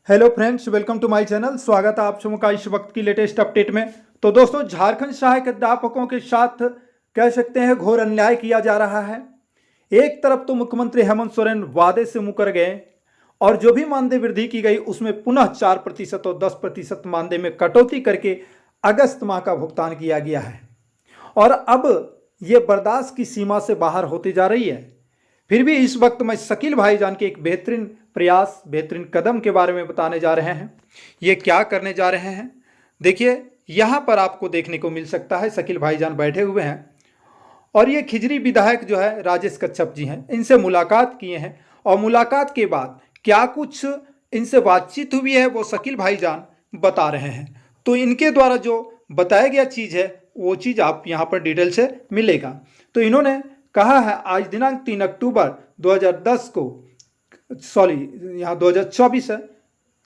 Hello friends, welcome to my channel. स्वागत है आप सबों का इस वक्त की लेटेस्ट अपडेट में। तो दोस्तों, झारखंड सहायक अध्यापकों के साथ कह सकते हैं घोर अन्याय किया जा रहा है। एक तरफ तो मुख्यमंत्री हेमंत सोरेन वादे से मुकर गए और जो भी मानदेय वृद्धि की गई उसमें पुनः 4% और 10% मानदेय में कटौती करके अगस्त माह का भुगतान किया गया है और अब ये बर्दाश्त की सीमा से बाहर होती जा रही है। फिर भी इस वक्त मैं शकील भाईजान के एक बेहतरीन प्रयास, बेहतरीन कदम के बारे में बताने जा रहे हैं। ये क्या करने जा रहे हैं, देखिए यहाँ पर आपको देखने को मिल सकता है। शकील भाईजान बैठे हुए हैं और ये खिजरी विधायक जो है राजेश कच्छप जी हैं, इनसे मुलाकात किए हैं और मुलाकात के बाद क्या कुछ इनसे बातचीत हुई है वो शकील भाईजान बता रहे हैं। तो इनके द्वारा जो बताया गया चीज़ है वो चीज़ आप यहाँ पर डिटेल से मिलेगा। तो इन्होंने कहा है आज दिनांक 3 अक्टूबर 2010 को, यहाँ 2024 है,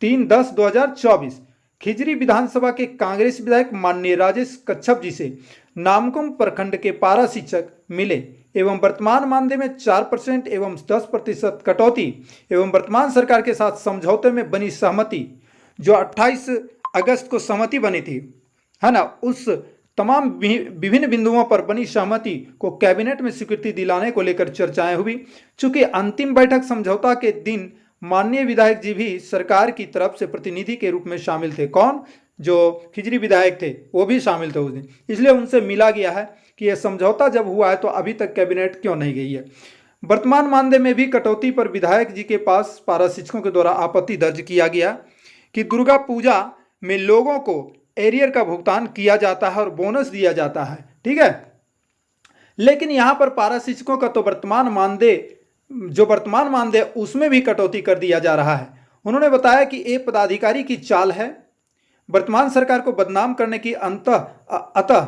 3/10/2024 खिजरी विधानसभा के कांग्रेस विधायक माननीय राजेश कच्छप जी से नामकुम प्रखंड के पारा शिक्षक मिले एवं वर्तमान मानदेय में 4% एवं 10% कटौती एवं वर्तमान सरकार के साथ समझौते में बनी सहमति, जो 28 अगस्त को सहमति बनी थी, है ना, उस तमाम विभिन्न बिंदुओं पर बनी सहमति को कैबिनेट में स्वीकृति दिलाने को लेकर चर्चाएं हुई। चूंकि अंतिम बैठक समझौता के दिन माननीय विधायक जी भी सरकार की तरफ से प्रतिनिधि के रूप में शामिल थे। कौन? जो खिजरी विधायक थे वो भी शामिल थे उस दिन, इसलिए उनसे मिला गया है कि यह समझौता जब हुआ है तो अभी तक कैबिनेट क्यों नहीं गई है। वर्तमान मानदेय में भी कटौती पर विधायक जी के पास पारा शिक्षकों के द्वारा आपत्ति दर्ज किया गया कि दुर्गा पूजा में लोगों को एरियर का भुगतान किया जाता है और बोनस दिया जाता है, ठीक है, लेकिन यहां पर पारा शिक्षकों का तो वर्तमान मानदेय उसमें भी कटौती कर दिया जा रहा है। उन्होंने बताया कि ये पदाधिकारी की चाल है वर्तमान सरकार को बदनाम करने की, अतः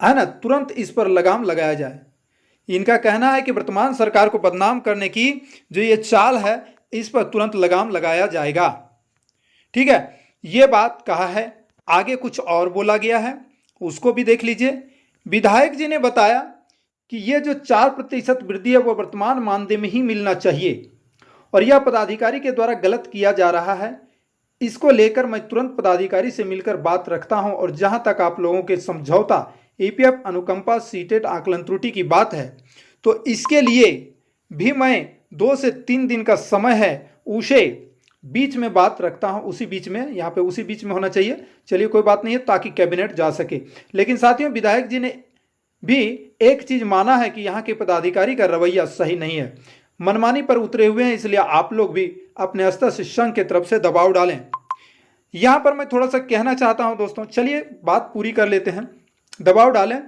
है ना, तुरंत इस पर लगाम लगाया जाए। इनका कहना है कि वर्तमान सरकार को बदनाम करने की जो ये चाल है इस पर तुरंत लगाम लगाया जाएगा, ठीक है। ये बात कहा है। आगे कुछ और बोला गया है, उसको भी देख लीजिए। विधायक जी ने बताया कि ये जो 4% वृद्धि है वो वर्तमान मानदेय में ही मिलना चाहिए और यह पदाधिकारी के द्वारा गलत किया जा रहा है। इसको लेकर मैं तुरंत पदाधिकारी से मिलकर बात रखता हूं और जहां तक आप लोगों के समझौता, ईपीएफ अनुकंपा, सीटेट आकलन त्रुटि की बात है तो इसके लिए भी मैं 2 से 3 दिन का समय है, उसे बीच में बात रखता हूं, उसी बीच में, यहाँ पे उसी बीच में होना चाहिए। चलिए कोई बात नहीं है, ताकि कैबिनेट जा सके। लेकिन साथियों, विधायक जी ने भी एक चीज माना है कि यहाँ के पदाधिकारी का रवैया सही नहीं है, मनमानी पर उतरे हुए हैं, इसलिए आप लोग भी अपने स्तर से संघ की तरफ से दबाव डालें। यहाँ पर मैं थोड़ा सा कहना चाहता हूँ दोस्तों, चलिए बात पूरी कर लेते हैं। दबाव डालें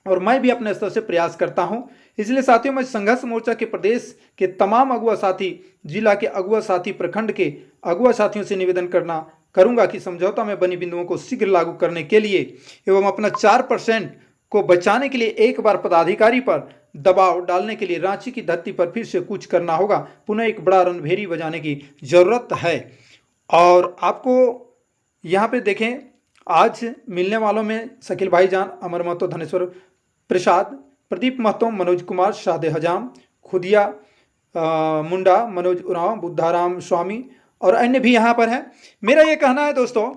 और मैं भी अपने स्तर से प्रयास करता हूं। इसलिए साथियों, मैं संघर्ष मोर्चा के प्रदेश के तमाम अगुआ साथी, जिला के अगुआ साथी, प्रखंड के अगुआ साथियों से निवेदन करूंगा कि समझौता में बनी बिंदुओं को शीघ्र लागू करने के लिए एवं अपना 4% को बचाने के लिए एक बार पदाधिकारी पर दबाव डालने के लिए रांची की धरती पर फिर से कुछ करना होगा। पुनः एक बड़ा रणभेरी बजाने की जरूरत है। और आपको यहाँ पे देखें, आज मिलने वालों में शकील भाईजान, अमर महतो, धनेश्वर प्रसाद, प्रदीप महतो, मनोज कुमार, शादे हजाम, खुदिया मुंडा, मनोज उरांव, बुद्धाराम स्वामी और अन्य भी यहाँ पर हैं। मेरा ये कहना है दोस्तों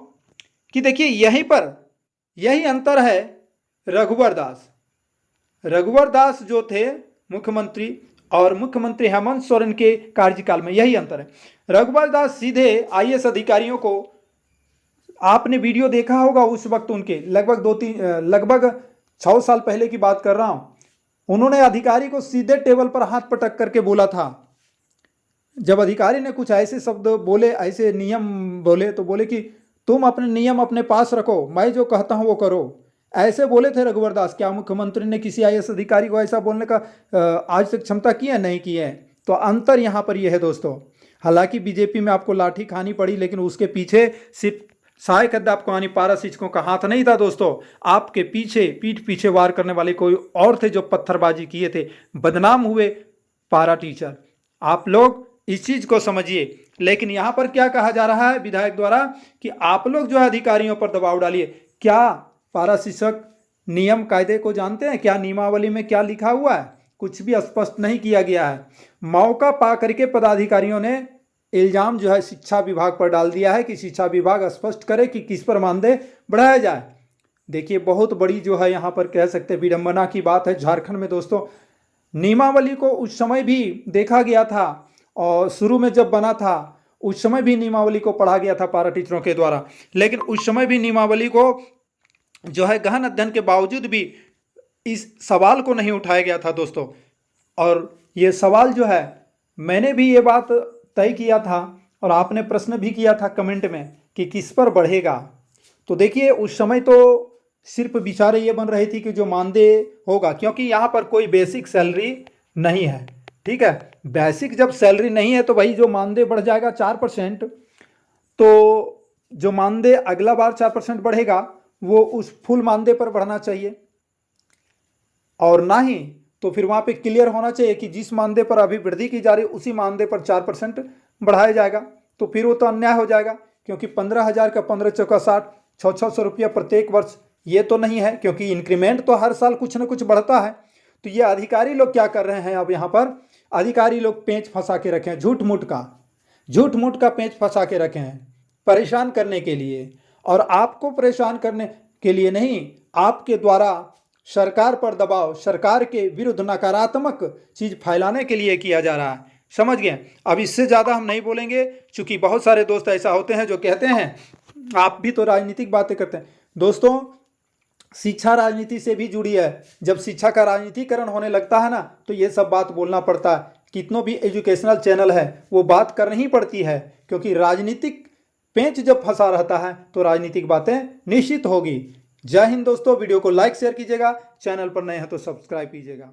कि देखिए यही अंतर है रघुवर दास जो थे मुख्यमंत्री और मुख्यमंत्री हेमंत सोरेन के कार्यकाल में, यही अंतर है। रघुवर दास सीधे आईएएस अधिकारियों को, आपने वीडियो देखा होगा उस वक्त उनके लगभग 6 साल पहले की बात कर रहा हूं, उन्होंने अधिकारी को सीधे टेबल पर हाथ पटक करके बोला था। जब अधिकारी ने कुछ ऐसे शब्द बोले, ऐसे नियम बोले, तो बोले कि तुम अपने नियम अपने पास रखो, मैं जो कहता हूं वो करो, ऐसे बोले थे रघुवर दास। क्या मुख्यमंत्री ने किसी आईएएस अधिकारी को ऐसा बोलने का आज तक क्षमता की है? नहीं की है। तो अंतर यहां पर यह है दोस्तों। हालांकि बीजेपी में आपको लाठी खानी पड़ी, लेकिन उसके पीछे सिर्फ सहायक अध्यापकों यानी पारा शिक्षकों का हाथ नहीं था दोस्तों। आपके पीछे, पीठ पीछे वार करने वाले कोई और थे जो पत्थरबाजी किए थे, बदनाम हुए पारा टीचर। आप लोग इस चीज को समझिए। लेकिन यहां पर क्या कहा जा रहा है विधायक द्वारा कि आप लोग जो है अधिकारियों पर दबाव डालिए। क्या पारा शिक्षक नियम कायदे को जानते हैं? क्या नियमावली में क्या लिखा हुआ है? कुछ भी स्पष्ट नहीं किया गया है। मौका पा करके पदाधिकारियों ने इल्ज़ाम जो है शिक्षा विभाग पर डाल दिया है कि शिक्षा विभाग स्पष्ट करे कि किस पर मानदेय बढ़ाया जाए। देखिए बहुत बड़ी जो है यहाँ पर कह सकते हैं विडंबना की बात है झारखंड में दोस्तों। नियमावली को उस समय भी देखा गया था और शुरू में जब बना था उस समय भी नियमावली को पढ़ा गया था पारा टीचरों के द्वारा, लेकिन उस समय भी नियमावली को जो है गहन अध्ययन के बावजूद भी इस सवाल को नहीं उठाया गया था दोस्तों। और ये सवाल जो है मैंने भी ये बात तय किया था और आपने प्रश्न भी किया था कमेंट में कि किस पर बढ़ेगा। तो देखिए उस समय तो सिर्फ विचार ये बन रही थी कि जो मानदेय होगा, क्योंकि यहाँ पर कोई बेसिक सैलरी नहीं है, ठीक है। बेसिक जब सैलरी नहीं है तो भाई जो मानदेय बढ़ जाएगा 4%, तो जो मानदेय अगला बार 4% बढ़ेगा वो उस फुल मानदेय पर बढ़ना चाहिए, और ना ही तो फिर वहाँ पे क्लियर होना चाहिए कि जिस मानदेय पर अभी वृद्धि की जा रही है उसी मानदेय पर 4% बढ़ाया जाएगा। तो फिर वो तो अन्याय हो जाएगा, क्योंकि 15,000 का 15 चौका 60, 600 रुपया प्रत्येक वर्ष ये तो नहीं है, क्योंकि इंक्रीमेंट तो हर साल कुछ ना कुछ बढ़ता है। तो ये अधिकारी लोग क्या कर रहे हैं, अब यहाँ पर अधिकारी लोग पेंच फंसा के रखे हैं, झूठ मूठ का पेंच फंसा के रखे हैं परेशान करने के लिए। और आपको परेशान करने के लिए नहीं, आपके द्वारा सरकार पर दबाव, सरकार के विरुद्ध नकारात्मक चीज फैलाने के लिए किया जा रहा है, समझ गए। अब इससे ज़्यादा हम नहीं बोलेंगे, क्योंकि बहुत सारे दोस्त ऐसा होते हैं जो कहते हैं, आप भी तो राजनीतिक बातें करते हैं दोस्तों, शिक्षा राजनीति से भी जुड़ी है। जब शिक्षा का राजनीतिकरण होने लगता है ना तो ये सब बात बोलना पड़ता है। कितनों भी एजुकेशनल चैनल है वो बात करनी ही पड़ती है, क्योंकि राजनीतिक पेंच जब फंसा रहता है तो राजनीतिक बातें निश्चित होगी। जय हिंद दोस्तों, वीडियो को लाइक शेयर कीजिएगा, चैनल पर नए हैं तो सब्सक्राइब कीजिएगा।